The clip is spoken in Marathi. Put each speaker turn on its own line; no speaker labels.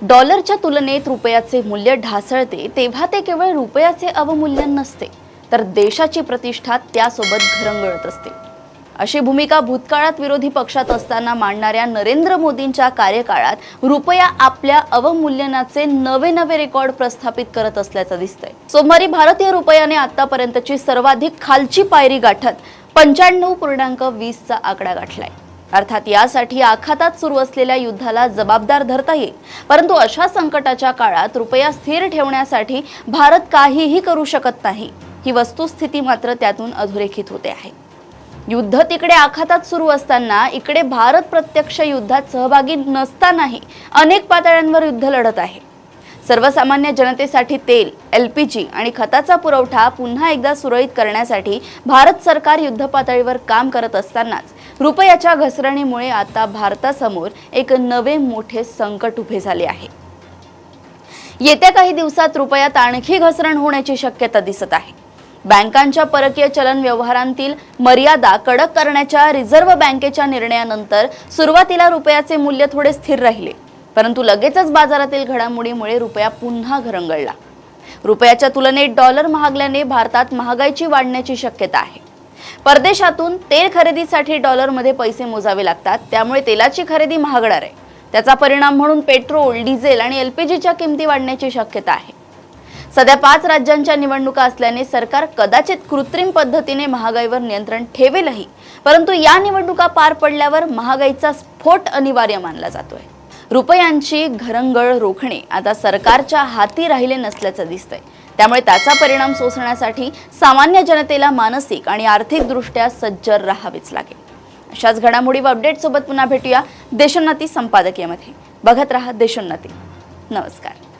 डॉलरच्या तुलनेत रुपयाचे मूल्य ढासळते तेव्हा ते केवळ रुपयाचे अवमूल्यन नसते, तर देशाची प्रतिष्ठा त्यासोबत घरंगळत असते। अशी भूमिका भूतकाळात विरोधी पक्षात असताना मांडणाऱ्या नरेंद्र मोदींच्या कार्यकाळात रुपया आपल्या अवमूल्यनाचे नवे रेकॉर्ड प्रस्थापित करत असल्याचं दिसतंय। सोमवारी भारतीय रुपयाने आतापर्यंतची सर्वाधिक खालची पायरी गाठत 95.20 चा आकडा गाठलाय। अर्थात यासाठी आखातात सुरू असलेल्या युद्धाला जबाबदार धरता येईल, परंतु अशा संकटाच्या काळात रुपया स्थिर ठेवण्यासाठी भारत काहीही करू शकत नाही, ही वस्तुस्थिती मात्र त्यातून अधोरेखित होते आहे। युद्ध तिकडे आखातात सुरू असताना इकडे भारत प्रत्यक्ष युद्धात सहभागी नसतानाही अनेक पातळ्यांवर युद्ध लढत आहे। सर्वसामान्य जनतेसाठी तेल, LPG आणि खताचा पुरवठा पुन्हा एकदा सुरळीत करण्यासाठी भारत सरकार युद्ध पातळीवर काम करत असतानाच रुपयाच्या घसरणीमुळे आता भारतासमोर एक नवे मोठे संकट उभे झाले आहे। येत्या काही दिवसात रुपयात आणखी घसरण होण्याची शक्यता दिसत आहे। बँकांच्या परकीय चलन व्यवहारांतील मर्यादा कडक करण्याच्या रिझर्व्ह बँकेच्या निर्णयानंतर सुरुवातीला रुपयाचे मूल्य थोडे स्थिर राहिले, परंतु लगेचच बाजारातील घडामोडीमुळे रुपया पुन्हा घरंगळला। रुपयाच्या तुलनेत डॉलर महागल्याने भारतात महागाईची वाढण्याची शक्यता आहे। परदेशातून तेल खरेदीसाठी डॉलरमध्ये पैसे मोजावे लागतात, त्यामुळे तेलाची खरेदी महागणार आहे। त्याचा परिणाम म्हणून पेट्रोल, डिझेल आणि LPGच्या किमती वाढण्याची शक्यता आहे। सध्या 5 राज्यांच्या निवडणुका असल्याने सरकार कदाचित कृत्रिम पद्धतीने महागाईवर नियंत्रण ठेवेलही, परंतु या निवडणुका पार पडल्यावर महागाईचा स्फोट अनिवार्य मानला जातोय। रुपयांची घरंगळ रोखणे आता सरकारच्या हाती राहिले नसल्याचं दिसतंय, त्यामुळे त्याचा परिणाम सोसण्यासाठी सामान्य जनतेला मानसिक आणि आर्थिक दृष्ट्या सज्ज राहावेच लागेल। अशाच घडामोडी व अपडेट सोबत पुन्हा भेटूया देशोन्नती संपादकीयमध्ये। बघत रहा देशोन्नती। नमस्कार।